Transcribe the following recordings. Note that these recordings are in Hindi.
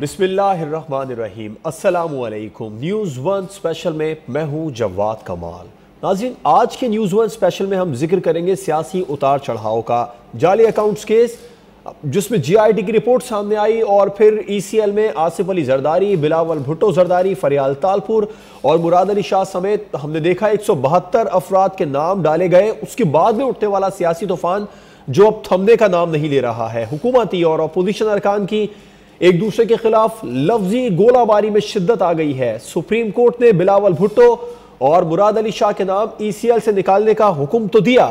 बिस्मिल्लाहिर्रहमानिर्रहीम। अस्सलामुअलैकुम। न्यूज़ वन स्पेशल में मैं हूं जवाद कमाल। नाज़रीन, आज के न्यूज़ वन स्पेशल में हम जिक्र करेंगे सियासी उतार चढ़ाव का, जाली अकाउंट्स केस जिसमें GIT की रिपोर्ट सामने आई और फिर ECL में आसिफ अली जरदारी, बिलावल भुट्टो जरदारी, फरियाल तालपुर और मुराद अली शाह समेत हमने देखा 172 अफराद के नाम डाले गए। उसके बाद में उठने वाला सियासी तूफान जो अब थमने का नाम नहीं ले रहा है। हुकूमती और अपोजिशन अरकान की एक दूसरे के खिलाफ लफ्जी गोलाबारी में शिद्दत आ गई है। सुप्रीम कोर्ट ने बिलावल भुट्टो और मुराद अली शाह के नाम ECL से निकालने का हुक्म तो दिया,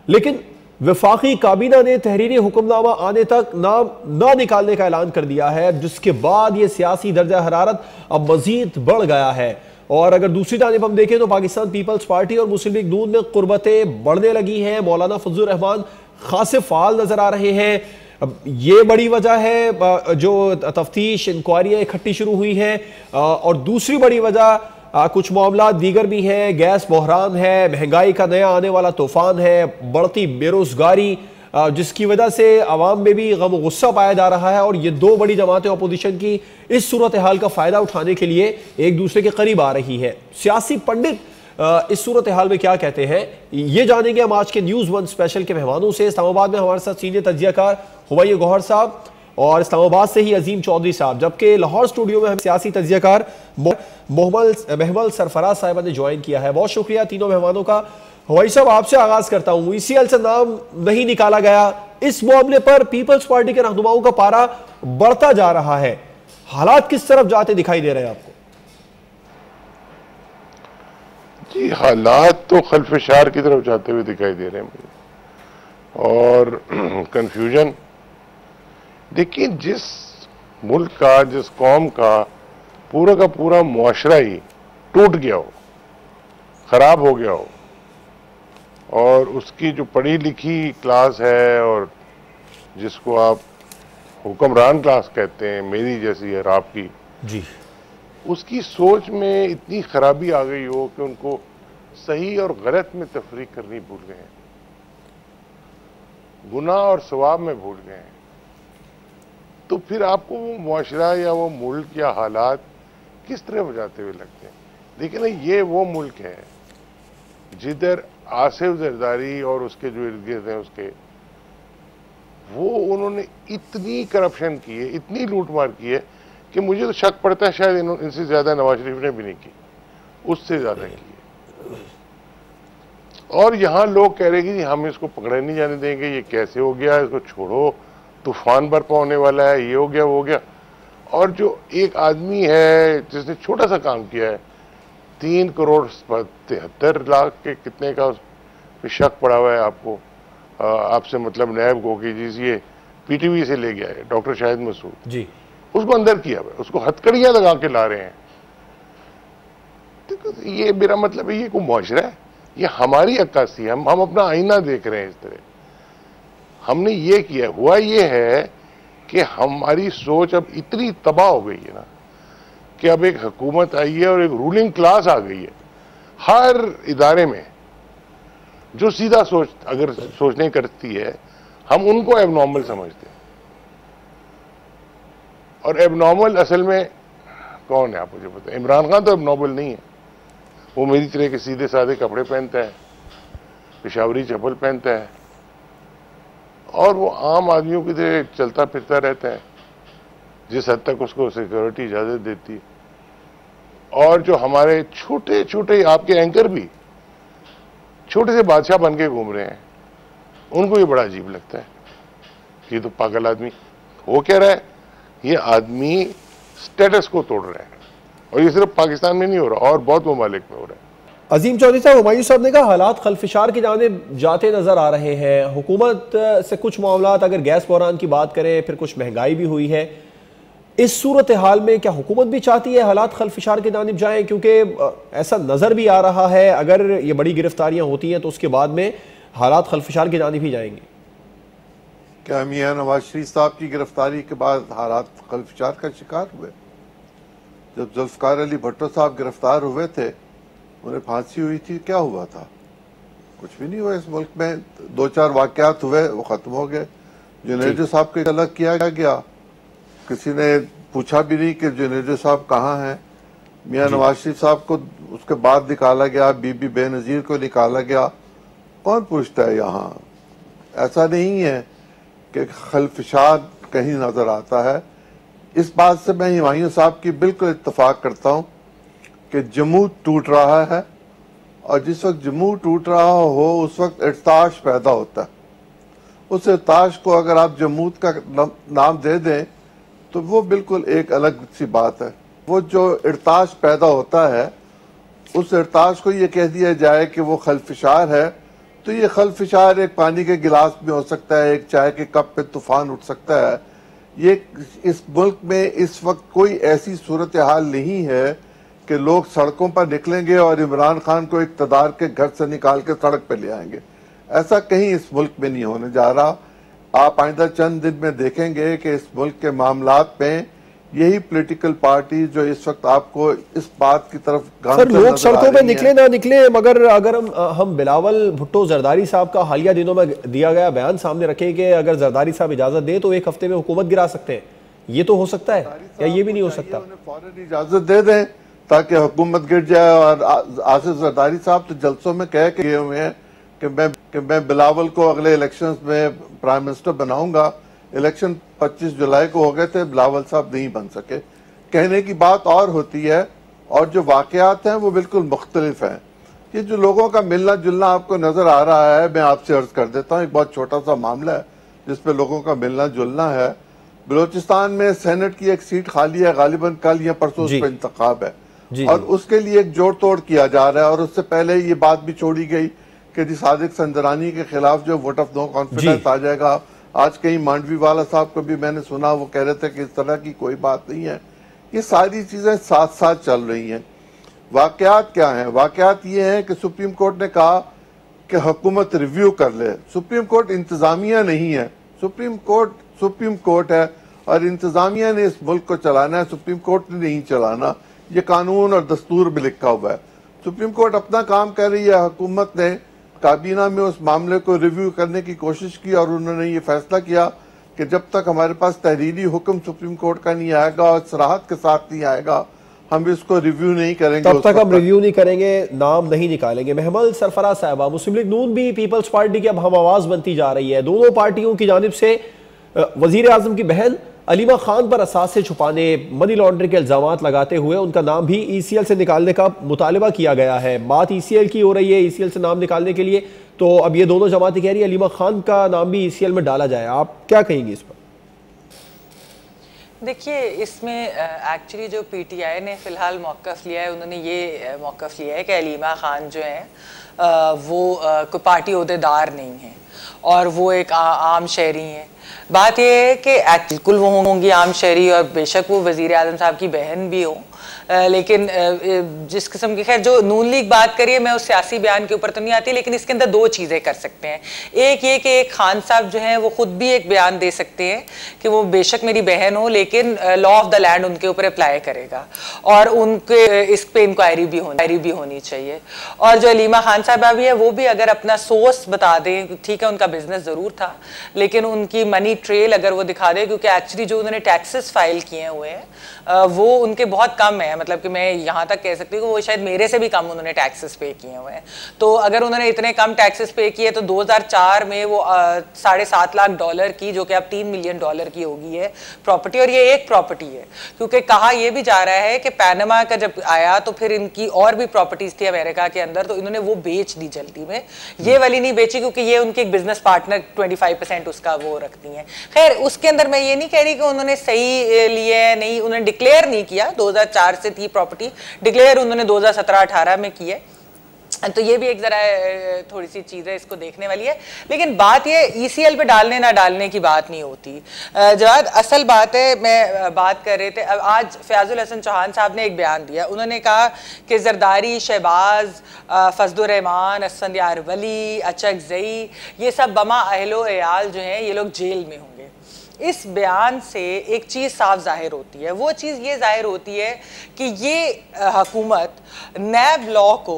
लेकिन वफाकी काबीना ने तहरीरी हुक्मनामा आने तक नाम न निकालने का ऐलान कर दिया है, जिसके बाद यह सियासी दर्जा हरारत अब मजीद बढ़ गया है। और अगर दूसरी जानिब हम देखें तो पाकिस्तान पीपल्स पार्टी और मुस्लिम लीग नून में कुर्बतें बढ़ने लगी हैं। मौलाना फजलुर रहमान खासे फाल नजर आ रहे हैं। ये बड़ी वजह है जो तफ्तीश इंक्वायरियां इकट्ठी शुरू हुई हैं, और दूसरी बड़ी वजह कुछ मामला दीगर भी हैं। गैस बहरान है, महंगाई का नया आने वाला तूफान है, बढ़ती बेरोजगारी जिसकी वजह से अवाम में भी गम गुस्सा पाया जा रहा है। और ये दो बड़ी जमातें अपोजिशन की इस सूरत हाल का फायदा उठाने के लिए एक दूसरे के करीब आ रही है। सियासी पंडित इस सूरत हाल में क्या कहते हैं, ये जानेंगे हम आज के न्यूज़ वन स्पेशल के मेहमानों से। इस्लामाबाद में हमारे साथ सीनियर तज्जियाकार हुमायूं गौहर साहब और इस्लामाबाद से ही अजीम चौधरी साहब, जबकि लाहौर स्टूडियो में हम सियासी तज्जियाकार महमल सरफराज साहिबा ने ज्वाइन किया है। बहुत शुक्रिया तीनों मेहमानों का। हुमायूं साहब, आपसे आगाज करता हूँ। ECL से नाम नहीं निकाला गया, इस मामले पर पीपल्स पार्टी के रहनुमाओं का पारा बढ़ता जा रहा है। हालात किस तरफ जाते दिखाई दे रहे हैं आपको? जी, हालात तो खल्फशार की तरफ जाते हुए दिखाई दे रहे हैं मुझे, और कंफ्यूजन। देखिए, जिस मुल्क का, जिस कौम का पूरा मुआशरा ही टूट गया हो, खराब हो गया हो, और उसकी जो पढ़ी लिखी क्लास है और जिसको आप हुक्मरान क्लास कहते हैं, मेरी जैसी है आपकी जी, उसकी सोच में इतनी खराबी आ गई हो कि उनको सही और गलत में तफरीक करनी भूल गए हैं, गुनाह और सवाब में भूल गए हैं। तो फिर आपको वो मुआशरा या वो मुल्क या हालात किस तरह जाते हुए लगते हैं? देखिए ना, ये वो मुल्क है जिधर आसिफ जरदारी और उसके जो इर्द गिर्द हैं उसके, वो उन्होंने इतनी करप्शन की है, इतनी लूटमार की है कि मुझे तो शक पड़ता है शायद इनसे ज्यादा नवाज शरीफ ने भी नहीं की, उससे ज्यादा की है। और यहां लोग कह रहे हैं कि हम इसको पकड़े नहीं जाने देंगे, ये कैसे हो गया, इसको छोड़ो, तूफान बरपा होने वाला है, ये हो गया वो हो गया। और जो एक आदमी है जिसने छोटा सा काम किया है, 3 करोड़ 73 लाख के कितने का उस पे शक पड़ा हुआ है आपको, आपसे मतलब नैब को कि जिस ये PTV से ले गया है डॉक्टर शाहिद मसूद जी, उसको अंदर किया हुआ है, उसको हथकड़ियां लगा के ला रहे हैं। तो ये मेरा मतलब है, ये कोई मुआशरा है? ये हमारी अक्कासी है, हम अपना आईना देख रहे हैं इस तरह। हमने ये किया, हुआ ये है कि हमारी सोच अब इतनी तबाह हो गई है ना कि अब एक हुकूमत आई है और एक रूलिंग क्लास आ गई है हर इदारे में, जो सीधा अगर सोचने करती है, हम उनको एबनॉर्मल समझते हैं। और एबनॉर्मल असल में कौन है आप मुझे बताएं? इमरान खान तो एबनॉर्मल नहीं है, वो मेरी तरह के सीधे साधे कपड़े पहनता है, पेशावरी चप्पल पहनता है, और वो आम आदमियों की तरह चलता फिरता रहता है जिस हद तक उसको सिक्योरिटी इजाजत देती है। और जो हमारे छोटे छोटे आपके एंकर भी छोटे से बादशाह बन के घूम रहे हैं, उनको ये बड़ा अजीब लगता है कि ये तो पागल आदमी हो क्या रहा है। ये आदमी स्टेटस को तोड़ रहा है, और ये सिर्फ पाकिस्तान में नहीं हो रहा, और बहुत ममालिक में हो रहा है। अजीम चौधरी साहब, हुमायूं साहब ने कहा हालात खल्फिशार की जानिब जाते नजर आ रहे हैं। हुकूमत से कुछ मामलात, अगर गैस बहरान की बात करें, फिर कुछ महंगाई भी हुई है। इस सूरत हाल में क्या हुकूमत भी चाहती है हालात खल्फिशार की जानिब जाएं? क्योंकि ऐसा नजर भी आ रहा है अगर ये बड़ी गिरफ्तारियां होती हैं तो उसके बाद में हालात खल्फिशार की जानिब ही जाएंगे। क्या मियां नवाज शरीफ साहब की गिरफ्तारी के बाद हालात खल्फिशार का शिकार हुए? जब जुल्फकार अली भुट्टो साहब गिरफ्तार हुए थे, उन्हें फांसी हुई थी, क्या हुआ था? कुछ भी नहीं हुआ इस मुल्क में। 2-4 वाकयात हुए, वो खत्म हो गए। जुनैद साहब को अलग किया गया, किसी ने पूछा भी नहीं कि जुनेजो साहब कहाँ हैं। मियां नवाज शरीफ साहब को उसके बाद निकाला गया, बीबी बेनजीर को निकाला गया। कौन पूछता है यहाँ? ऐसा नहीं है कि खलफशाद कहीं नजर आता है। इस बात से मैं हुमायूं साहब की बिल्कुल इत्तेफाक करता हूँ कि जमूद टूट रहा है, और जिस वक्त जमूद टूट रहा हो उस वक्त इर्ताश पैदा होता है। उस इर्ताश को अगर आप जमूद का नाम दे दें तो वो बिल्कुल एक अलग सी बात है। वो जो इर्ताश पैदा होता है, उस इर्ताश को ये कह दिया जाए कि वो खलफशार है, तो ये खलफशार एक पानी के गिलास में हो सकता है, एक चाय के कप पे तूफान उठ सकता है। ये इस मुल्क में इस वक्त कोई ऐसी सूरत हाल नहीं है कि लोग सड़कों पर निकलेंगे और इमरान खान को इक़्तिदार के घर से निकाल के सड़क पे ले आएंगे। ऐसा कहीं इस मुल्क में नहीं होने जा रहा। आप आइंदा चंद दिन में देखेंगे कि इस मुल्क के मामलात में यही पॉलिटिकल पार्टी जो इस वक्त आपको इस बात की तरफ सर, लोग सड़कों पे निकले ना निकले, मगर अगर हम बिलावल भुट्टो जरदारी साहब का हालिया दिनों में दिया गया बयान सामने रखें कि अगर जरदारी साहब इजाजत दे तो एक हफ्ते में हुकूमत गिरा सकते हैं, ये तो हो सकता है या ये भी नहीं हो सकता? फौरन इजाजत दे दें ताकि हुकूमत गिर जाए। और आसिफ जरदारी साहब तो जलसों में कह के गए हुए हैं कि मैं बिलावल को अगले इलेक्शंस में प्राइम मिनिस्टर बनाऊंगा। इलेक्शन 25 जुलाई को हो गए थे, बिलावल साहब नहीं बन सके। कहने की बात और होती है और जो वाकयात हैं वो बिल्कुल मुख्तलिफ हैं। ये जो लोगों का मिलना जुलना आपको नजर आ रहा है, मैं आपसे अर्ज कर देता हूँ, एक बहुत छोटा सा मामला है जिसपे लोगों का मिलना जुलना है। बलोचिस्तान में सेनेट की एक सीट खाली है, गालिबन कल या परसों उस पर इंतखाब है और उसके लिए एक जोड़ तोड़ किया जा रहा है। और उससे पहले ये बात भी छोड़ी गई कि सादिक संजरानी के खिलाफ जो वोट ऑफ नो कॉन्फिडेंस आ जाएगा। आज कहीं मांडवी वाला साहब को भी मैंने सुना, वो कह रहे थे कि इस तरह की कोई बात नहीं है। ये सारी चीजें साथ साथ चल रही हैं। वाकयात क्या हैं? वाकयात ये हैं कि सुप्रीम कोर्ट ने कहा कि हुकूमत रिव्यू कर ले। सुप्रीम कोर्ट इंतजामिया नहीं है, सुप्रीम कोर्ट है और इंतजामिया ने इस मुल्क को चलाना है, सुप्रीम कोर्ट ने नहीं चलाना। ये कानून और दस्तूर में लिखा हुआ है। सुप्रीम कोर्ट अपना काम कर रही है, हुकूमत ने काबीना में उस मामले को रिव्यू करने की कोशिश की और उन्होंने ये फैसला किया कि जब तक हमारे पास तहरीरी हुक्म सुप्रीम कोर्ट का नहीं आएगा और सराहत के साथ नहीं आएगा, हम इसको रिव्यू नहीं करेंगे। तब तक हम रिव्यू नहीं करेंगे, नाम नहीं निकालेंगे। महमल सरफराज साहबा, मुस्लिम लीग नून भी पीपल्स पार्टी की अब हम आवाज बनती जा रही है। दोनों पार्टियों की जानिब से वजीर आजम की बहन अलीमा खान पर असासे छुपाने, मनी लॉन्ड्रिंग के इल्जाम लगाते हुए उनका नाम भी ECL से निकालने का मुतालबा किया गया है। बात ECL की हो रही है, ECL से नाम निकालने के लिए। तो अब ये दोनों जमातें कह रही है अलीमा खान का नाम भी ECL में डाला जाए। आप क्या कहेंगे इस पर? देखिए, इसमें एक्चुअली जो PTI ने फ़िलहाल मौक़िफ़ लिया है, उन्होंने ये मौक़िफ़ लिया है कि अलीमा खान जो है वो कोई पार्टी ओहदेदार नहीं है और वो एक आम शहरी हैं। बात यह है कि बिल्कुल वो होंगी आम शहरी और बेशक वो वज़ीर आज़म साहब की बहन भी हो, लेकिन जिस किस्म की, खैर जो नून लीग बात करिए, मैं उस सियासी बयान के ऊपर तो नहीं आती, लेकिन इसके अंदर दो चीज़ें कर सकते हैं। एक ये कि एक खान साहब जो हैं वो खुद भी एक बयान दे सकते हैं कि वो बेशक मेरी बहन हो लेकिन लॉ ऑफ द लैंड उनके ऊपर अप्लाई करेगा और उनके इस पे इंक्वायरी भी होनी चाहिए। और जो अलीमा खान साहबा भी है वो भी अगर अपना सोर्स बता दें, ठीक है उनका बिजनेस ज़रूर था लेकिन उनकी मनी ट्रेल अगर वो दिखा दें, क्योंकि एक्चुअली जो उन्होंने टैक्सेस फाइल किए हुए हैं वो उनके बहुत कम है, मतलब कि मैं यहाँ तक कह सकती हूँ कि वो शायद मेरे से भी कम उन्होंने टैक्सेस पे किए हुए हैं। तो अगर उन्होंने इतने कम टैक्सेस पे किए तो 2004 में वो $7.5 लाख की, जो कि अब $3 मिलियन की होगी है प्रॉपर्टी, और ये एक प्रॉपर्टी है। क्योंकि कहा यह भी जा रहा है कि पैनामा का जब आया तो फिर इनकी और भी प्रॉपर्टीज थी अमेरिका के अंदर, तो इन्होंने वो बेच दी जल्दी में, ये वाली नहीं बेची क्योंकि ये उनकी एक बिजनेस पार्टनर 25% उसका वो रखती हैं। खैर उसके अंदर मैं ये नहीं कह रही कि उन्होंने सही लिए, नहीं उन्होंने डिक्लेयर नहीं किया, 2004 से थी प्रॉपर्टी, डिक्लेयर उन्होंने 2017-18 में की है। तो ये भी एक जरा थोड़ी सी चीज़ है, इसको देखने वाली है। लेकिन बात ये ECL पे डालने ना डालने की बात नहीं होती जवाद, असल बात है, मैं बात कर रहे थे आज फयाजुल हसन चौहान साहब ने एक बयान दिया, उन्होंने कहा कि जरदारी, शहबाज, फजलुर रहमान, असफंदियार वली, अचकजई, ये सब बमा अहलो एयाल जो हैं ये लोग जेल में होंगे। इस बयान से एक चीज़ साफ जाहिर होती है, वो चीज़ ये जाहिर होती है कि ये हुकूमत नैब लॉ को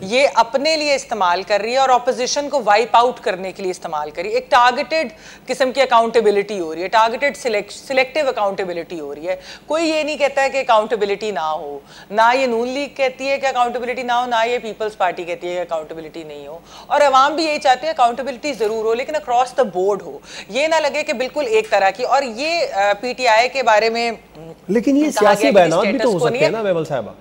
ये अपने लिए इस्तेमाल कर रही है और ऑपोजिशन को वाइप आउट करने के लिए इस्तेमाल कर रही है। एक टारगेटेड किस्म की अकाउंटेबिलिटी हो रही है, टारगेटेड सिलेक्टिव अकाउंटेबिलिटी हो रही है। कोई ये नहीं कहता है कि अकाउंटेबिलिटी ना हो, ना ये नून लीग कहती है कि अकाउंटेबिलिटी ना हो, ना ये पीपल्स पार्टी कहती है कि अकाउंटेबिलिटी नहीं हो। और अवाम भी यही चाहती है अकाउंटेबिलिटी जरूर हो, लेकिन अक्रॉस द बोर्ड हो, ये ना लगे कि बिल्कुल एक तरह की। और ये पीटीआई के बारे में लेकिन ये सियासी बयान भी तो हो सकते हैं ना मेवल साहबा?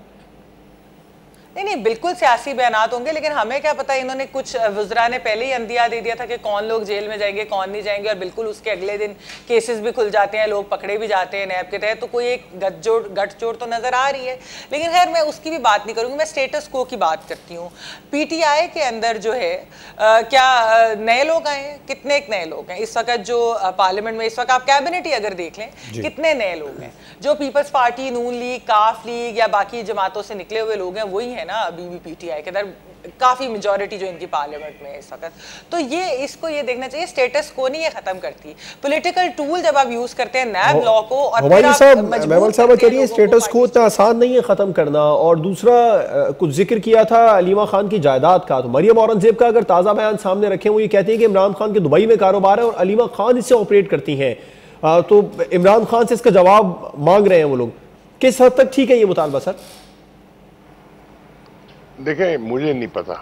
नहीं, बिल्कुल सियासी बयानात होंगे, लेकिन हमें क्या पता, इन्होंने कुछ वज़रा ने पहले ही अंदिया दे दिया था कि कौन लोग जेल में जाएंगे कौन नहीं जाएंगे, और बिल्कुल उसके अगले दिन केसेस भी खुल जाते हैं, लोग पकड़े भी जाते हैं नैब के तहत। तो कोई एक गठजोड़ तो नजर आ रही है। लेकिन खैर मैं उसकी भी बात नहीं करूंगी, मैं स्टेटस को की बात करती हूँ। पीटीआई के अंदर जो है क्या नए लोग आए हैं? कितने नए लोग हैं इस वक्त जो पार्लियामेंट में? इस वक्त आप कैबिनेट ही अगर देख लें, कितने नए लोग हैं? जो पीपल्स पार्टी, नून लीग, काफ लीग या बाकी जमातों से निकले हुए लोग हैं वही है ना अभी भी पीटीआई के अंदर काफी मेजॉरिटी जो इनकी पार्लियामेंट में है इस वक्त। तो ये इसको ये देखना चाहिए, स्टेटस को नहीं ये खत्म करती। पॉलिटिकल टूल जब आप यूज करते हैं नैब लॉ को, और फिर आप मेवल साहब कह रही है स्टेटस को इतना आसान नहीं है खत्म करना। और दूसरा कुछ जिक्र किया था अलीमा खान की जायदाद का, तो मरियम औरंगजेब का अगर ताजा बयान सामने रखें, वो ये कहती है कि इमरान खान के दुबई में कारोबार है और अलीमा खान इससे ऑपरेट करती हैं। तो इमरान खान से इसका जवाब मांग रहे हैं वो लोग। किस हद तक ठीक है ये मुतालबा सर? देखें, मुझे नहीं पता,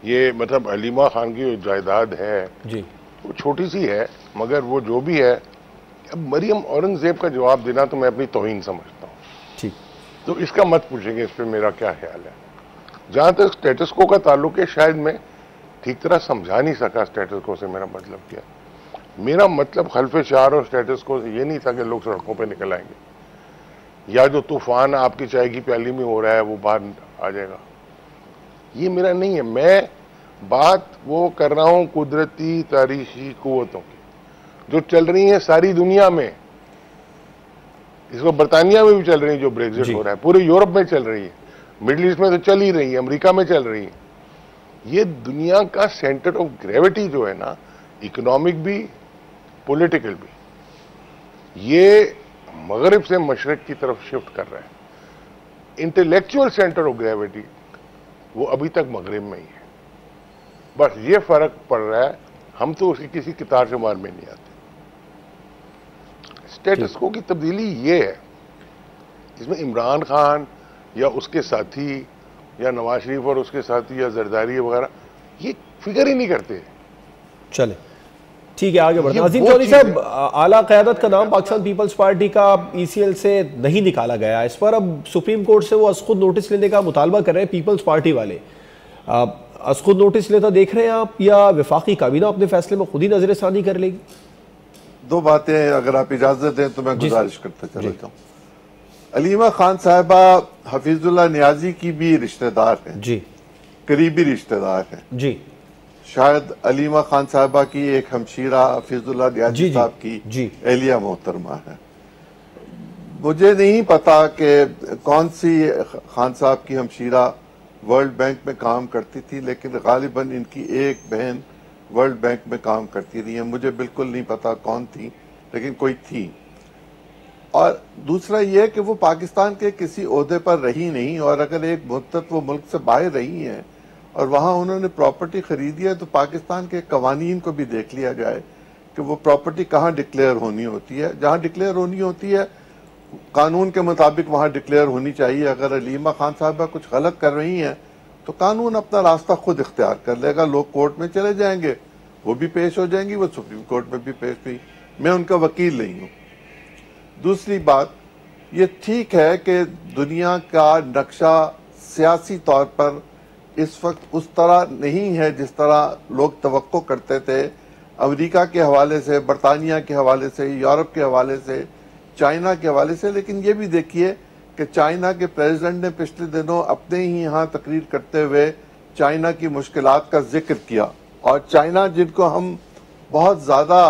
ये मतलब अलीमा खान की जो जायदाद है जी वो छोटी सी है, मगर वो जो भी है, अब मरियम औरंगजेब का जवाब देना तो मैं अपनी तौहीन समझता हूँ। ठीक, तो इसका मत पूछेंगे, इस पर मेरा क्या ख्याल है। जहाँ तक स्टेटस को का ताल्लुक है, शायद मैं ठीक तरह समझा नहीं सका स्टेटस को से मेरा मतलब क्या। मेरा मतलब खल्फे शार और स्टेटस को से ये नहीं था कि लोग सड़कों पर निकल आएंगे या जो तूफान आपकी चाय की प्याली में हो रहा है वो बाहर आ जाएगा, ये मेरा नहीं है। मैं बात वो कर रहा हूं कुदरती तारीखी कुव्वतों की जो चल रही हैं सारी दुनिया में। इसको बरतानिया में भी चल रही है, जो ब्रेक्जिट हो रहा है पूरे यूरोप में चल रही है, मिडिल ईस्ट में तो चल ही रही है, अमेरिका में चल रही है। ये दुनिया का सेंटर ऑफ ग्रेविटी जो है ना, इकोनॉमिक भी पॉलिटिकल भी, ये मगरिब से मशरक की तरफ शिफ्ट कर रहा है। इंटेलेक्चुअल सेंटर ऑफ ग्रेविटी वो अभी तक मगरिब में ही है, बस ये फर्क पड़ रहा है, हम तो उसकी किसी किताब शुमार में नहीं आते। स्टेटस को की तब्दीली ये है, इसमें इमरान खान या उसके साथी या नवाज शरीफ और उसके साथी या जरदारी वगैरह ये फिक्र ही नहीं करते। चले ठीक है, आगे बढ़ते हैं। नाज़रीन चौधरी साहब, आला क़यादत का नाम पाकिस्तान पीपल्स पार्टी का ईसीएल से नहीं निकाला गया, इस पर अब सुप्रीम कोर्ट से वो खुद नोटिस लेने का मुतालबा कर रहे हैं पीपल्स पार्टी वाले। खुद नोटिस लेता देख रहे हैं आप, या वफाकी काबीना अपने फैसले में खुद ही नजरसानी कर लेगी? दो बातें अगर आप इजाजत दें तो मैं गुजारिश करता चला जाऊँ। अलीमा खान साहिबा हफीजुल्लाह नियाजी की भी रिश्तेदार हैं जी, करीबी रिश्तेदार हैं जी। शायद अलीमा खान साहिबा की एक हमशीरा हफीजुल्लाह नियाजी साहब की एहलिया मोहतरमा है। मुझे नहीं पता कि कौन सी खान साहब की हमशीरा वर्ल्ड बैंक में काम करती थी, लेकिन गालिबन इनकी एक बहन वर्ल्ड बैंक में काम करती रही है। मुझे बिल्कुल नहीं पता कौन थी, लेकिन कोई थी। और दूसरा यह कि वो पाकिस्तान के किसी ओहदे पर रही नहीं, और अगर एक मुद्दत वो मुल्क से बाहर रही हैं और वहाँ उन्होंने प्रॉपर्टी खरीदी है, तो पाकिस्तान के कवानीन को भी देख लिया जाए कि वो प्रॉपर्टी कहाँ डिक्लेयर होनी होती है। जहाँ डिक्लेयर होनी होती है कानून के मुताबिक वहाँ डिक्लेयर होनी चाहिए। अगर अलीमा खान साहबा कुछ गलत कर रही हैं तो कानून अपना रास्ता खुद इख्तियार कर लेगा, लोग कोर्ट में चले जाएंगे, वो भी पेश हो जाएंगी, वो सुप्रीम कोर्ट में भी पेश हुई, मैं उनका वकील नहीं हूँ। दूसरी बात, ये ठीक है कि दुनिया का नक्शा सियासी तौर पर इस वक्त उस तरह नहीं है जिस तरह लोग तवक्को करते थे, अमेरिका के हवाले से, बरतानिया के हवाले से, यूरोप के हवाले से, चाइना के हवाले से। लेकिन ये भी देखिए कि चाइना के प्रेसिडेंट ने पिछले दिनों अपने ही यहाँ तकरीर करते हुए चाइना की मुश्किलात का जिक्र किया, और चाइना जिनको हम बहुत ज़्यादा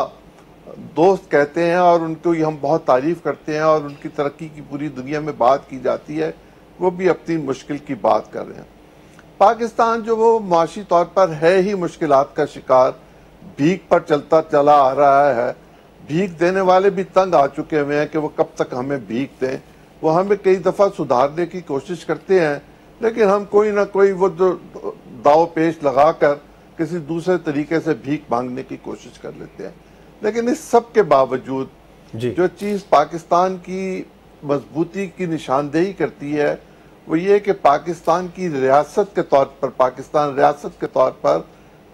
दोस्त कहते हैं और उनको हम बहुत तारीफ करते हैं और उनकी तरक्की की पूरी दुनिया में बात की जाती है, वो भी अपनी मुश्किल की बात कर रहे हैं। पाकिस्तान जो वो माशी तौर पर है ही मुश्किलात का शिकार, भीख पर चलता चला आ रहा है, भीख देने वाले भी तंग आ चुके हुए हैं कि वो कब तक हमें भीख दें। वो हमें कई दफ़ा सुधारने की कोशिश करते हैं, लेकिन हम कोई ना कोई वो जो दाव पेश लगाकर किसी दूसरे तरीके से भीख मांगने की कोशिश कर लेते हैं। लेकिन इस सब के बावजूद जो चीज़ पाकिस्तान की मजबूती की निशानदेही करती है वो ये कि पाकिस्तान की रियासत के तौर पर, पाकिस्तान रियासत के तौर पर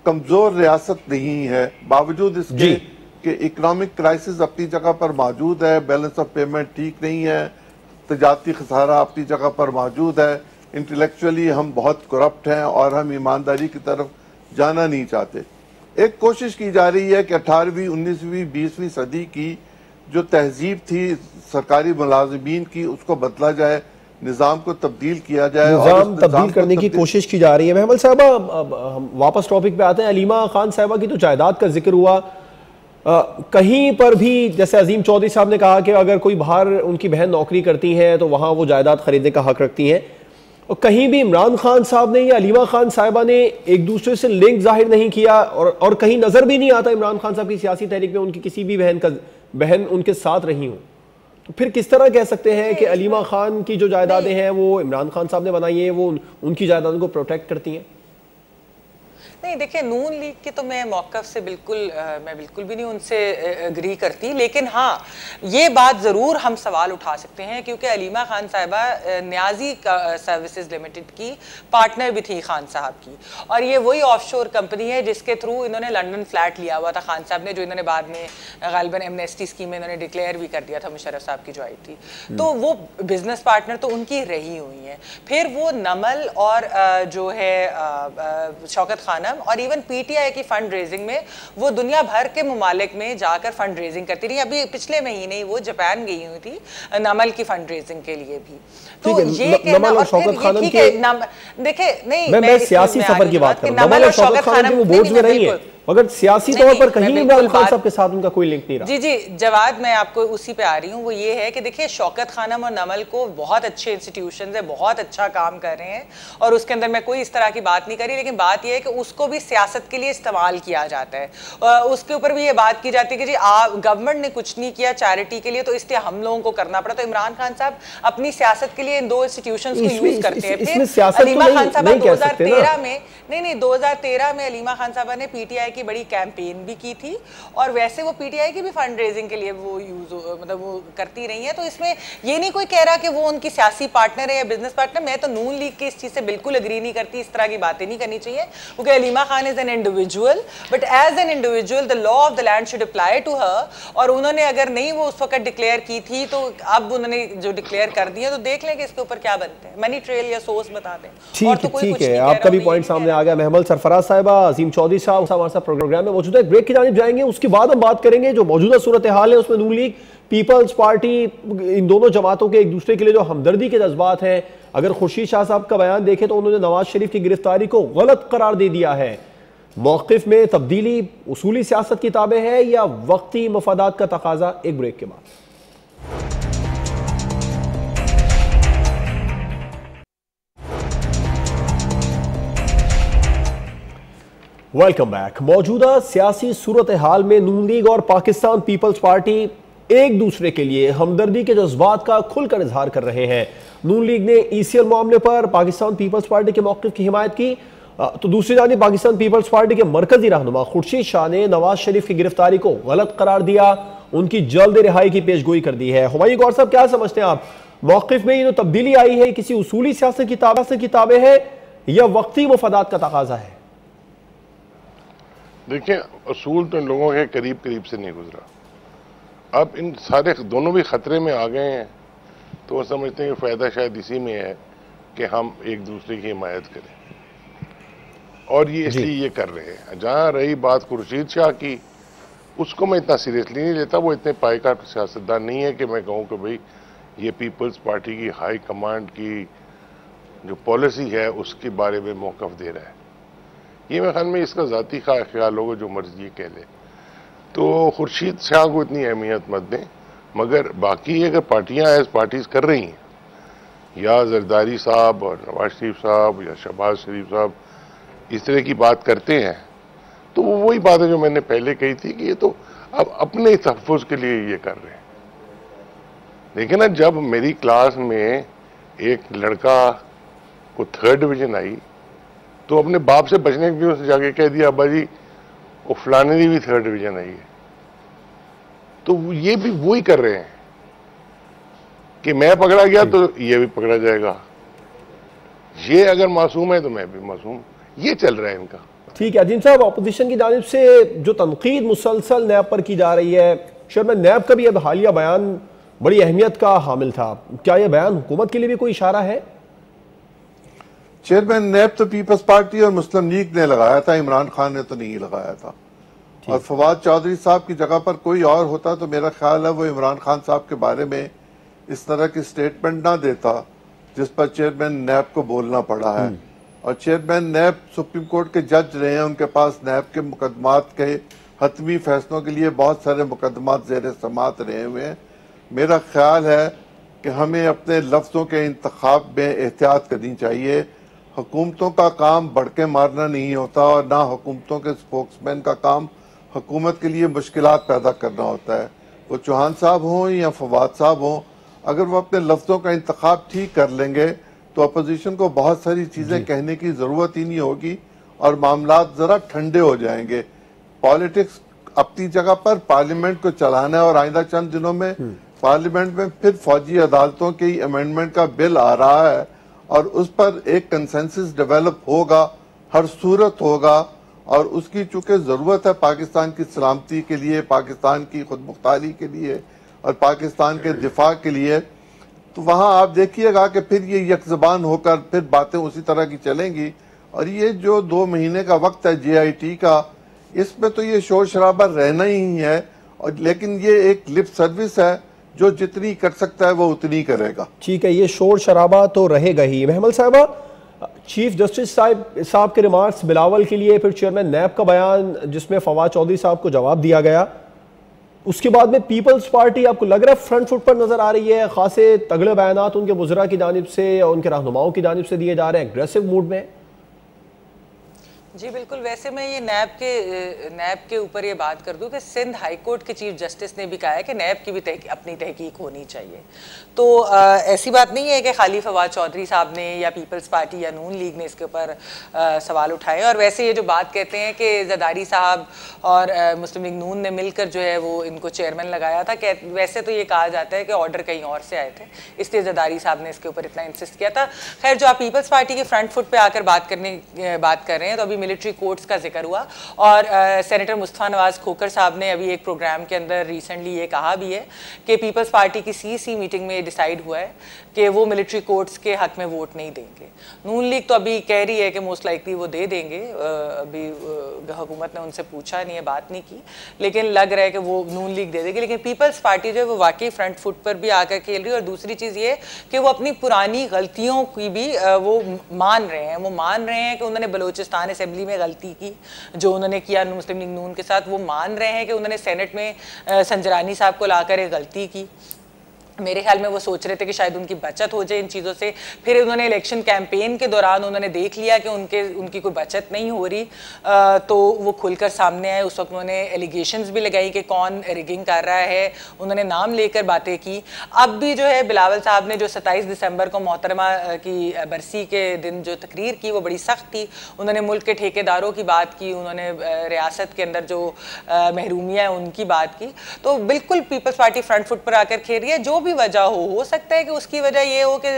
कमज़ोर रियासत नहीं है, बावजूद इसके कि इकोनॉमिक क्राइसिस अपनी जगह पर मौजूद है, बैलेंस ऑफ पेमेंट ठीक नहीं है, तजारती खसारा अपनी जगह पर मौजूद है, इंटेलेक्चुअली हम बहुत करप्ट हैं और हम ईमानदारी की तरफ जाना नहीं चाहते। एक कोशिश की जा रही है कि 18वीं 19वीं 20वीं सदी की जो तहजीब थी सरकारी मुलाजिमीन की उसको बदला जाए, निज़ाम को तब्दील किया जाए, निज़ाम तब्दील करने की कोशिश की जा रही है। महमल साहबा, हम वापस टॉपिक पे आते हैं। अलीमा खान साहिबा की तो जायदाद का जिक्र हुआ, कहीं पर भी जैसे अजीम चौधरी साहब ने कहा कि अगर कोई बाहर उनकी बहन नौकरी करती हैं तो वहाँ वो जायदाद खरीदने का हक रखती हैं, और कहीं भी इमरान खान साहब ने या अलीमा खान साहिबा ने एक दूसरे से लिंक जाहिर नहीं किया, और कहीं नजर भी नहीं आता इमरान खान साहब की सियासी तहरीक में उनकी किसी भी बहन उनके साथ रही हूँ। तो फिर किस तरह कह सकते हैं कि अलीमा खान की जो जायदादें हैं वो इमरान खान साहब ने बनाई हैं, वो उनकी जायदादों को प्रोटेक्ट करती हैं? नहीं, देखिए, नून लीग के तो मैं मौक़िफ़ से मैं बिल्कुल भी नहीं उनसे एग्री करती, लेकिन हाँ, ये बात ज़रूर हम सवाल उठा सकते हैं क्योंकि अलीमा खान साहिबा न्याजी सर्विसेज लिमिटेड की पार्टनर भी थी खान साहब की, और ये वही ऑफशोर कंपनी है जिसके थ्रू इन्होंने लंदन फ्लैट लिया हुआ था खान साहब ने, जो इन्होंने बाद में गालिबन एमनेस्टी स्कीम में इन्होंने डिक्लेयर भी कर दिया था मुशर्रफ साहब की जो आई थी। तो वो बिजनेस पार्टनर तो उनकी रही हुई है। फिर वो नमल और जो है शौकत खाना और इवन पीटीआई की फंड रेजिंग में वो दुनिया भर के मुमालिक में जाकर फंड रेजिंग करती रही। अभी पिछले महीने ही वो जापान गई हुई थी नमल की फंड रेजिंग के लिए भी। तो ये कहना, और फिर ठीक है, देखे नहीं, मैं सियासी सफर की बात कर रहा हूं। नमल और शौकत खानम वो बोर्ड में रही है, मगर सियासी तौर पर कहीं इमरान खान साहब के साथ उनका कोई लिंक नहीं रहा। जी जी जवाब मैं आपको उसी पे आ रही हूँ। वो ये है कि देखिए, शौकत खानम और नमल को बहुत अच्छे इंस्टीट्यूशंस है, बहुत अच्छा काम कर रहे हैं, और उसके अंदर मैं कोई इस तरह की बात नहीं करी, लेकिन बात यह है कि उसको भी सियासत के लिए इस्तेमाल किया जाता है। उसके ऊपर भी ये बात की जाती है कि जी गवर्नमेंट ने कुछ नहीं किया चैरिटी के लिए, तो इसलिए हम लोगों को करना पड़ा। तो इमरान खान साहब अपनी सियासत के लिए इन दो इंस्टीट्यूशंस को यूज करते हैं। फिर अलीमा खान साहब 2013 में नहीं 2013 में अलीमा खान साहब ने पीटीआई की बड़ी कैंपेन भी की थी, और वैसे वो पीटीआई की भी फंड रेजिंग के लिए वो मतलब वो करती रही है। तो इसमें ये नहीं कोई कह रहा कि वो उनकी सियासी पार्टनर है या बिजनेस पार्टनर। मैं तो नून लीग की इस चीज से बिल्कुल एग्री नहीं करती, इस तरह की बातें नहीं करनी चाहिए, क्योंकि Aleema Khan is an individual, but as an individual the law of the land should apply to her. और उन्होंने अगर नहीं वो उस वक्त डिक्लेयर की थी, तो अब उन्होंने जो डिक्लेयर कर दिया, तो देख लें कि इसके ऊपर क्या बनते हैं, मनी ट्रेल या सोर्स बता दें। ठीक है, आपका भी पॉइंट सामने आ गया। महमल सरफराज साहिबा, अजीम चौधरी साहब हमारे साथ प्रोग्राम में मौजूद है। ब्रेक की जानिब जाएंगे, उसके बाद हम बात करेंगे जो मौजूदा सूरत हाल है उसमें नून लीग, पीपल्स पार्टी, इन दोनों जमातों के एक दूसरे के लिए जो हमदर्दी के जज्बात हैं। अगर खुर्शीद शाह साहब का बयान देखें तो उन्होंने नवाज शरीफ की गिरफ्तारी को गलत करार दे दिया है। मौक़िफ़ में तब्दीली उसूली सियासत की ताबे है या वक्ती मफादात का तकाजा? एक ब्रेक के बाद। Welcome back. मौजूदा सियासी सूरत हाल में नून लीग और पाकिस्तान पीपल्स पार्टी एक दूसरे के लिए हमदर्दी के जज्बात का खुलकर इजहार कर रहे हैं। नून लीग ने ईसीएल मामले पर पाकिस्तान पीपल्स पार्टी के मौक़िफ़ की हिमायत की, तो दूसरी जानिब पाकिस्तान पीपल्स पार्टी के मरकजी रहनुमा खुर्शीद शाह ने नवाज शरीफ की गिरफ्तारी को गलत करार दिया, उनकी जल्द रिहाई की पेशगोई कर दी है। हुमायूं गौर साहब, क्या समझते हैं आप? मौक़िफ़ में ये जो तब्दीली आई है, किसी उसूली सियासत की किताबें है या वक्ती मफादात का तकाजा है? देखिए, असूल तो इन लोगों के करीब करीब से नहीं गुजरा। अब इन सारे दोनों भी खतरे में आ गए हैं, तो वो समझते हैं कि फ़ायदा शायद इसी में है कि हम एक दूसरे की हिमायत करें, और ये इसलिए ये कर रहे हैं। जहाँ रही बात खुर्शीद शाह की, उसको मैं इतना सीरियसली नहीं लेता। वो इतने पायका सियासतदान नहीं है कि मैं कहूँ कि भाई ये पीपल्स पार्टी की हाई कमांड की जो पॉलिसी है उसके बारे में मौक़िफ़ दे रहा है। ये मेरे ख्याल में इसका ज़ाती ख्याल होगा, जो मर्जी कह ले। तो खुर्शीद शाह को इतनी अहमियत मत दें, मगर बाकी अगर पार्टियां एज पार्टीज कर रही हैं, या जरदारी साहब और नवाज शरीफ साहब या शहबाज शरीफ साहब इस तरह की बात करते हैं, तो वो वही बात है जो मैंने पहले कही थी कि ये तो अब अपने तहफ़्फ़ुज़ के लिए ये कर रहे हैं। देखिए ना, जब मेरी क्लास में एक लड़का वो 3rd डिवीजन आई तो अपने बाप से बचने के लिए उसने जाके कह दिया अब्बा जी वो फलाने की भी 3rd डिवीजन आई है। तो ये भी वो ही कर रहे हैं कि मैं पकड़ा गया तो ये भी पकड़ा जाएगा, ये अगर मासूम है तो मैं भी मासूम, ये चल रहा है इनका। ठीक है अजीम साहब, अपोजिशन की जानिब से जो तनकीद मुसलसल नैब पर की जा रही है, चेयरमैन नैब का भी अब हालिया बयान बड़ी अहमियत का हामिल था, क्या यह बयान हुकूमत के लिए भी कोई इशारा है? चेयरमैन नैब तो पीपल्स पार्टी और मुस्लिम लीग ने लगाया था, इमरान खान ने तो नहीं लगाया था। और फवाद चौधरी साहब की जगह पर कोई और होता तो मेरा ख्याल है वो इमरान खान साहब के बारे में इस तरह की स्टेटमेंट ना देता जिस पर चेयरमैन नैब को बोलना पड़ा है। और चेयरमैन नैब सुप्रीम कोर्ट के जज रहे हैं, उनके पास नैब के मुकदमात के हतमी फैसलों के लिए बहुत सारे मुकदमात ज़ेर समात रहे हुए हैं। मेरा ख्याल है कि हमें अपने लफ्ज़ों के इंतखाब में एहतियात करनी चाहिए। हुकूमतों का काम बढ़ के मारना नहीं होता और ना हुकूमतों के स्पोक्समैन का काम हुकूमत के लिए मुश्किलात पैदा करना होता है। वो चौहान साहब हों या फवाद साहब हों, अगर वो अपने लफ्ज़ों का इंतखाब ठीक कर लेंगे तो अपोजिशन को बहुत सारी चीज़ें कहने की ज़रूरत ही नहीं होगी और मामलात ज़रा ठंडे हो जाएंगे। पॉलिटिक्स अपनी जगह पर, पार्लियामेंट को चलाना है और आइंदा चंद दिनों में पार्लियामेंट में फिर फौजी अदालतों के अमेंडमेंट का बिल आ रहा है और उस पर एक कंसेंसस डेवलप होगा, हर सूरत होगा। और उसकी चूंकि ज़रूरत है पाकिस्तान की सलामती के लिए, पाकिस्तान की खुद मुख्तारी के लिए और पाकिस्तान के दिफा के लिए, तो वहाँ आप देखिएगा कि फिर ये यकज़बान होकर फिर बातें उसी तरह की चलेंगी। और ये जो 2 महीने का वक्त है JIT का, इसमें तो ये शोर शराबा रहना ही है। और लेकिन ये एक लिप सर्विस है, जो जितनी कर सकता है वो उतनी करेगा। ठीक है, ये शोर शराबा तो रहेगा ही। महमल साहबा, चीफ जस्टिस साहब के रिमार्क्स बिलावल के लिए, फिर चेयरमैन नैब का बयान जिसमें फवाद चौधरी साहब को जवाब दिया गया, उसके बाद में पीपल्स पार्टी आपको लग रहा है फ्रंट फुट पर नजर आ रही है? खासे तगड़े बयानात उनके वज़रा की जानिब से या उनके रहनुमाओं की जानिब से दिए जा रहे हैं, एग्रेसिव मूड में। जी बिल्कुल। वैसे मैं ये नैब के ऊपर ये बात कर दूं कि सिंध हाई कोर्ट के चीफ जस्टिस ने भी कहा है कि नैब की भी अपनी तहकीक होनी चाहिए। तो ऐसी बात नहीं है कि खाली फवाद चौधरी साहब ने या पीपल्स पार्टी या नून लीग ने इसके ऊपर सवाल उठाए। और वैसे ये जो बात कहते हैं कि जरदारी साहब और मुस्लिम लीग नून ने मिलकर जो है वो इनको चेयरमैन लगाया था, वैसे तो ये कहा जाता है कि ऑर्डर कहीं और से आए थे, इसलिए जरदारी साहब ने इसके ऊपर इतना इंसिस्ट किया था। खैर, जो आप पीपल्स पार्टी के फ्रंट फुट पर आकर बात कर रहे हैं, तो अभी मिलिट्री कोर्ट्स का जिक्र हुआ और सेनेटर मुस्तफा नवाज खोखर साहब ने अभी एक प्रोग्राम के अंदर रिसेंटली ये कहा भी है कि पीपल्स पार्टी की CC मीटिंग में डिसाइड हुआ है कि वो मिलिट्री कोर्ट्स के हक में वोट नहीं देंगे। नून लीग तो अभी कह रही है कि मोस्ट लाइकली वो दे देंगे, अभी हुकूमत ने उनसे पूछा नहीं है, बात नहीं की, लेकिन लग रहा है कि वो नून लीग दे देगी। लेकिन पीपल्स पार्टी जो है वो वाकई फ्रंट फुट पर भी आकर खेल रही है। और दूसरी चीज़ ये कि वो अपनी पुरानी गलतियों की भी वो मान रहे हैं। वो मान रहे हैं कि उन्होंने बलूचिस्तान असेंबली में गलती की जो उन्होंने किया मुस्लिम लीग नून के साथ। वो मान रहे हैं कि उन्होंने सेनेट में संजरानी साहब को लाकर एक गलती की। मेरे ख्याल में वो सोच रहे थे कि शायद उनकी बचत हो जाए इन चीज़ों से। फिर उन्होंने इलेक्शन कैंपेन के दौरान उन्होंने देख लिया कि उनकी कोई बचत नहीं हो रही, तो वो खुलकर सामने आए। उस वक्त उन्होंने एलिगेशंस भी लगाई कि कौन रिगिंग कर रहा है, उन्होंने नाम लेकर बातें की। अब भी जो है बिलावल साहब ने जो 27 दिसंबर को मोहतरमा की बरसी के दिन जो तकरीर की वो बड़ी सख्त थी। उन्होंने मुल्क के ठेकेदारों की बात की, उन्होंने रियासत के अंदर जो महरूमियाँ हैं उनकी बात की। तो बिल्कुल पीपल्स पार्टी फ्रंट फुट पर आकर खेल रही है। जो भी वजह हो सकता है कि उसकी वजह ये हो कि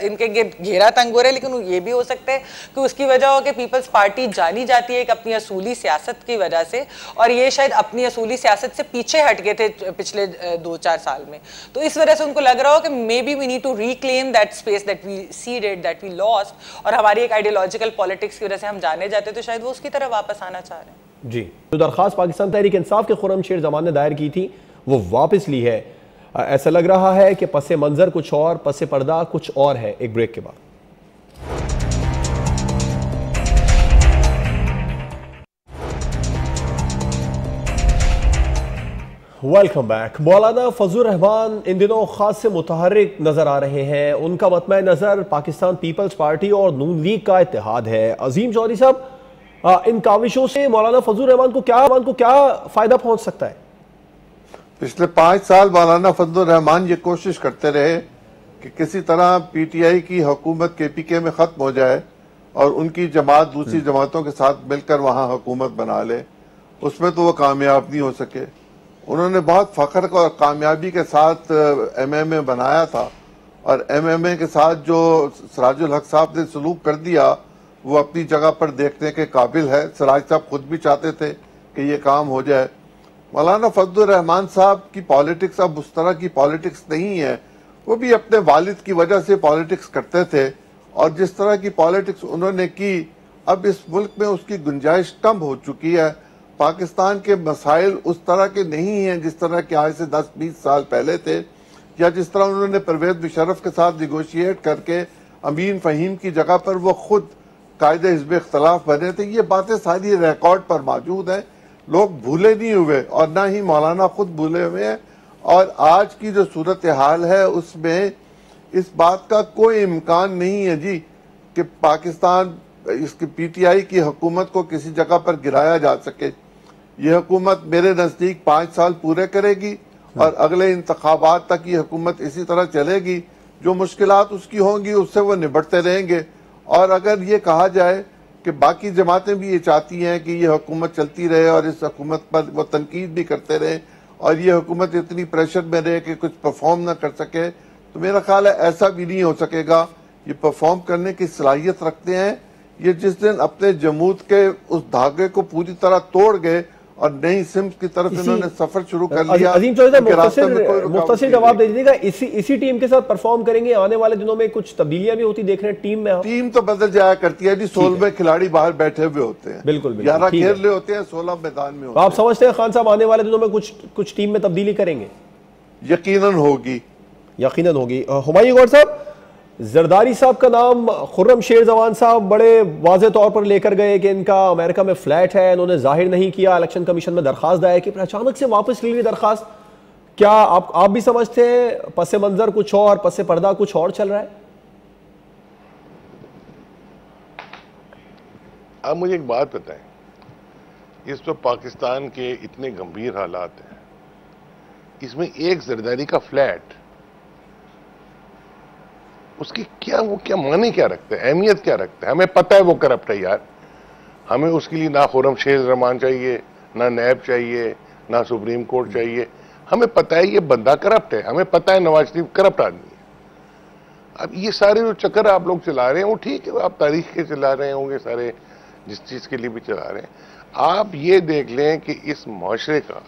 इनके घेरा तंग हो रहा है, लेकिन ये भी हो सकता है कि उसकी वजह हो कि पीपल्स पार्टी जानी जाती है एक अपनी असूली सियासत की वजह से, और ये शायद अपनी असूली सियासत से पीछे हट गए थे पिछले 2-4 साल में। तो इस वजह से उनको लग रहा हो कि maybe we need to reclaim that space that we ceded, that we lost, और हमारी एक आइडियोलॉजिकल पॉलिटिक्स की वजह से हम जाने जाते, तो शायद वो उसकी तरफ वापस आना चाह रहे हैं। जी, तो दरखास्त पाकिस्तान तहरीक इंसाफ के खुर्रमशेर जमान ने दायर की थी, वो वापस ली है। ऐसा लग रहा है कि पसे मंजर कुछ और, पसे पर्दा कुछ और है। एक ब्रेक के बाद वेलकम बैक। मौलाना फजलुर रहमान इन दिनों खास से मुतहर्रिक नजर आ रहे हैं। उनका मतमे नजर पाकिस्तान पीपल्स पार्टी और नून लीग का इत्तेहाद है। अजीम चौधरी साहब, इन काविशों से मौलाना फजलुर रहमान को क्या फायदा पहुंच सकता है? पिछले 5 साल मौलाना फजलुर रहमान ये कोशिश करते रहे कि किसी तरह पीटीआई की हुकूमत केपीके में खत्म हो जाए और उनकी जमात दूसरी जमातों के साथ मिलकर वहां हुकूमत बना ले, उसमें तो वो कामयाब नहीं हो सके। उन्होंने बहुत फख्र और कामयाबी के साथ एमएमए बनाया था, और एमएमए के साथ जो सिराजुल हक साहब ने सलूक कर दिया वो अपनी जगह पर देखने के काबिल है। सिराज साहब खुद भी चाहते थे कि ये काम हो जाए। मौलाना फजलुर रहमान साहब की पॉलिटिक्स अब उस तरह की पॉलिटिक्स नहीं है। वो भी अपने वालिद की वजह से पॉलिटिक्स करते थे, और जिस तरह की पॉलिटिक्स उन्होंने की, अब इस मुल्क में उसकी गुंजाइश कम हो चुकी है। पाकिस्तान के मसाइल उस तरह के नहीं हैं जिस तरह के आज से 10-20 साल पहले थे, या जिस तरह उन्होंने परवेज मुशर्रफ के साथ निगोशिएट करके अमीन फ़हीम की जगह पर वो खुद कायदे हिज़्ब इख्तलाफ बने थे। ये बातें सारी रिकॉर्ड पर मौजूद हैं, लोग भूले नहीं हुए और ना ही मौलाना खुद भूले हुए हैं। और आज की जो सूरत हाल है उसमें इस बात का कोई इम्कान नहीं है जी कि पाकिस्तान इसकी पीटीआई की हुकूमत को किसी जगह पर गिराया जा सके। ये हुकूमत मेरे नज़दीक 5 साल पूरे करेगी और अगले इंतखाबात तक ये हुकूमत इसी तरह चलेगी। जो मुश्किलात उसकी होंगी उससे वो निपटते रहेंगे। और अगर ये कहा जाए कि बाकी जमातें भी ये चाहती हैं कि ये हुकूमत चलती रहे और इस हुकूमत पर वो तनकीद भी करते रहे और ये हुकूमत इतनी प्रेशर में रहे कि कुछ परफॉर्म ना कर सके, तो मेरा ख्याल है ऐसा भी नहीं हो सकेगा। ये परफॉर्म करने की सलाहियत रखते हैं। ये जिस दिन अपने जमूत के उस धागे को पूरी तरह तोड़ गए और नई सिम्स की तरफ इन्होंने सफर शुरू कर लिया। अजीम चौधरी साहब मुख्तसर जवाब दे दीजिएगा, इसी टीम के साथ परफॉर्म करेंगे? आने वाले दिनों में कुछ तब्दीलियां भी होती देख रहे हैं टीम में? टीम तो बदल जाया करती है जी, 16 खिलाड़ी बाहर बैठे हुए होते हैं, बिल्कुल 11 खेल रहे होते हैं, 16 मैदान में होते हैं। आप समझते हैं खान साहब आने वाले दिनों में कुछ टीम में तब्दीली करेंगे? यकीनन होगी, यकीनन होगी। हुमायूं गौर साहब, जरदारी साहब का नाम खुर्रम शेर जवान साहब बड़े वाज़े तौर पर लेकर गए कि इनका अमेरिका में फ्लैट है, इन्होंने जाहिर नहीं किया, इलेक्शन कमीशन में दरखास्त दायर की, फिर अचानक से वापस ले ली दरखास्त। क्या आप भी समझते हैं पस मंजर कुछ और, पस पर्दा कुछ और चल रहा है? आप मुझे एक बात बताएं, इस पर पाकिस्तान के इतने गंभीर हालात हैं, इसमें एक जरदारी का फ्लैट, उसकी क्या माने क्या रखते हैं, अहमियत क्या रखते हैं? हमें पता है वो करप्ट है यार, हमें उसके लिए ना खुर्रम शेर रहमान चाहिए, ना नैब चाहिए, ना सुप्रीम कोर्ट चाहिए। हमें पता है ये बंदा करप्ट है, हमें पता है नवाज शरीफ करप्ट आदमी है। अब ये सारे जो चक्कर आप लोग चला रहे हैं वो ठीक है, आप तारीख के चला रहे होंगे सारे, जिस चीज के लिए भी चला रहे हैं। आप ये देख लें कि इस मुआशरे का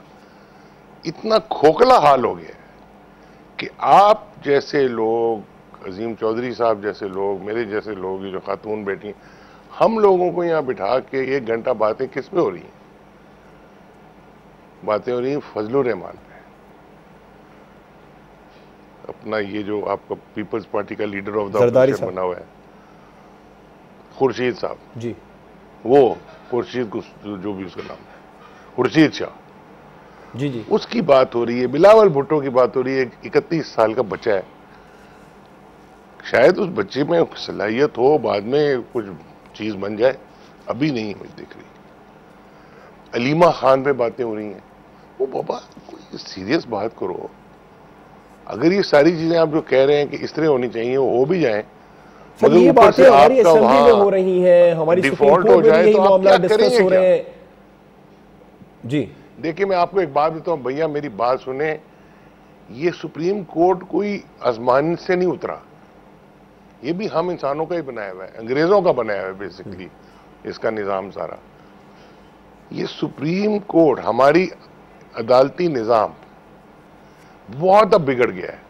इतना खोखला हाल हो गया कि आप जैसे लोग, अजीम चौधरी साहब जैसे लोग, मेरे जैसे लोग, ये जो खातून बैठी, हम लोगों को यहाँ बिठा के 1 घंटा बातें किस पे हो रही हैं? बातें हो रही हैं फजलुर रहमान पे, अपना ये जो आपका पीपल्स पार्टी का लीडर ऑफ द ऑपोजिशन बना हुआ है खुर्शीद साहब जी, वो खुर्शीद जो भी उसका नाम है, खुर्शीद शाह जी जी, उसकी बात हो रही है, बिलावल भुट्टो की बात हो रही है। 31 साल का बच्चा है, शायद उस बच्चे में सलाहियत हो, बाद में कुछ चीज बन जाए, अभी नहीं मुझे दिख रही। अलीमा खान पे बातें हो रही हैं, वो बाबा कोई सीरियस बात करो। अगर ये सारी चीजें आप जो कह रहे हैं कि इस तरह होनी चाहिए वो हो भी जाए, मगर ये बातें हमारी असेंबली में हो रही हैं, हमारी डिफॉल्ट हो जाए तो आप क्या डिस्कस हो रहे हैं जी। देखिए मैं आपको एक बात बताऊं भैया, मेरी बात सुने, ये सुप्रीम कोर्ट कोई आसमान से नहीं उतरा, ये भी हम इंसानों का ही बनाया हुआ है, अंग्रेजों का बनाया हुआ है बेसिकली इसका निजाम सारा। ये सुप्रीम कोर्ट, हमारी अदालती निजाम बहुत अब बिगड़ गया है,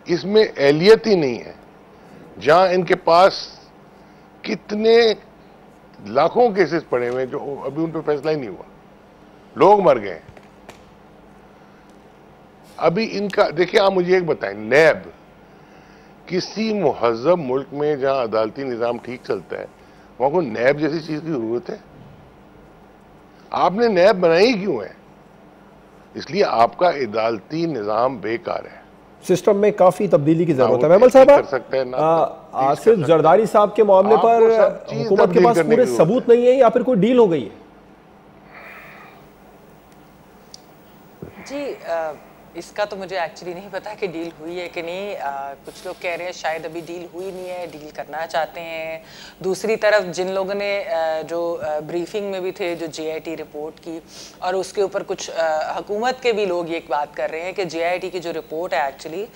इसमें एहलियत ही नहीं है। जहां इनके पास कितने लाखों केसेस पड़े हुए हैं जो अभी उन पर फैसला ही नहीं हुआ, लोग मर गए। अभी इनका देखिए, आप मुझे एक बताएं, नैब, किसी मुहज़्ज़ब मुल्क में जहां अदालती निजाम ठीक चलता है वहां को नैब जैसी चीज की जरूरत है? आपने नैब बनाई क्यों है? इसलिए आपका अदालती निजाम बेकार है, सिस्टम में काफी तब्दीली की जरूरत है। महमल साहब, आसिफ जरदारी साहब के मामले पर हुकूमत के पास पूरे सबूत नहीं है या फिर कोई डील हो गई है? जी, इसका तो मुझे एक्चुअली नहीं पता कि डील हुई है कि नहीं। कुछ लोग कह रहे हैं शायद अभी डील हुई नहीं है, डील करना चाहते हैं। दूसरी तरफ जिन लोगों ने जो ब्रीफिंग में भी थे, जो JIT रिपोर्ट की, और उसके ऊपर कुछ हुकूमत के भी लोग ये बात कर रहे हैं कि JIT की जो रिपोर्ट है एक्चुअली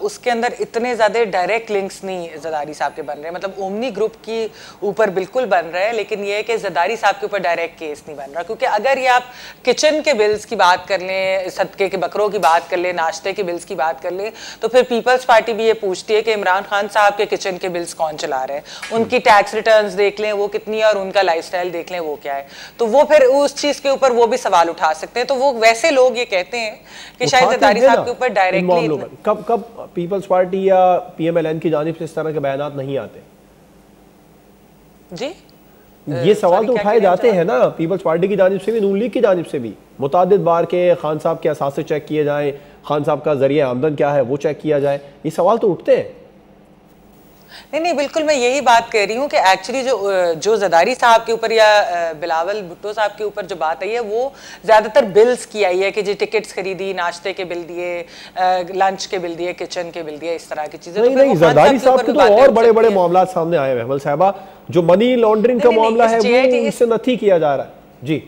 उसके अंदर इतने ज़्यादा डायरेक्ट लिंक्स नहीं जरदारी साहब के बन रहे। मतलब ओमनी ग्रुप की ऊपर बिल्कुल बन रहा है, लेकिन ये है कि जरदारी साहब के ऊपर डायरेक्ट केस नहीं बन रहा। क्योंकि अगर ये आप किचन के बिल्स की बात कर लें, सदके के बकरों की बात कर ले, नाश्ते के बिल्स की बात कर ले, तो फिर पीपल्स पार्टी भी ये पूछती है कि इमरान खान साहब के किचन के बिल्स कौन चला रहे हैं, उनकी टैक्स रिटर्न्स देख लें वो कितनी है और उनका लाइफस्टाइल देख लें वो क्या है। तो वो फिर उस चीज के ऊपर वो भी सवाल उठा सकते हैं। तो वो वैसे लोग ये कहते हैं कि शायद जरदारी साहब के ऊपर डायरेक्टली कब पीपल्स पार्टी या PMLN की जानिब से इस तरह के बयानात नहीं आते जी। ये सवाल तो उठाए जाते हैं ना, पीपल्स पार्टी की जानिब से भी, नून लीग की जानिब से भी मुतादिद बार के खान साहब के असासे चेक किए जाएं, खान साहब का जरिया आमदन क्या है वो चेक किया जाए, ये सवाल तो उठते हैं। नहीं, बिल्कुल मैं यही बात कह रही हूँ कि एक्चुअली जो जरदारी साहब के ऊपर या बिलावल भुट्टो साहब के ऊपर जो बात आई है वो ज़्यादातर बिल्स की आई है कि जी टिकट्स खरीदी, नाश्ते के बिल दिए, लंच के बिल दिए, किचन के बिल दिए, इस तरह की चीज़ें। नहीं, जरदारी साहब के तो और बड़े बड़े मामला सामने आए हैं महमल साहबा, जो मनी लॉन्ड्रिंग का मामला है वो उससे नथी किया जा रहा है जी।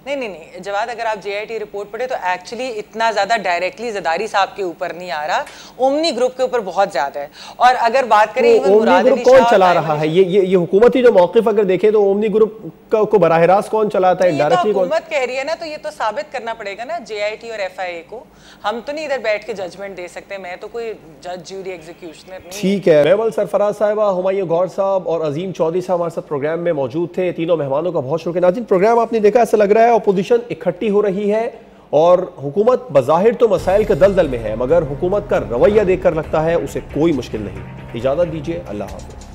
नहीं जवाद, अगर आप JIT रिपोर्ट पढ़े तो एक्चुअली इतना ज्यादा डायरेक्टली जरदारी साहब के ऊपर नहीं आ रहा, ओमनी ग्रुप के ऊपर बहुत ज्यादा है। और अगर बात करें तो ओमनी ग्रुप कौन चला रहा है, ये हुकूमती जो मौक़िफ़ अगर देखें तो ओमनी ग्रुप को बराह रास्त कौन चलाता है, इनडायरेक्टली कौन? हुकूमत कह रही है ना, तो ये तो साबित करना पड़ेगा ना JIT और FIA को। हम तो नहीं इधर बैठ के जजमेंट दे सकते, मैं तो कोई जज ज्यूरी एग्जीक्यूशनर नहीं। ठीक है, महमल सरफराज साहिबा, हुमायूं गौर साहब और अजीम चौधरी साहब हमारे साथ प्रोग्राम में मौजूद थे। तीनों मेहमानों का बहुत शुक्रिया। नाज़रीन, प्रोग्राम आपने देखा, ऐसा लग रहा है अपोजिशन इकट्ठी हो रही है और हुकूमत बज़ाहिर तो मसाइल के दलदल में है, मगर हुकूमत का रवैया देखकर लगता है उसे कोई मुश्किल नहीं। इजाज़त दीजिए, अल्लाह हाफ़िज़।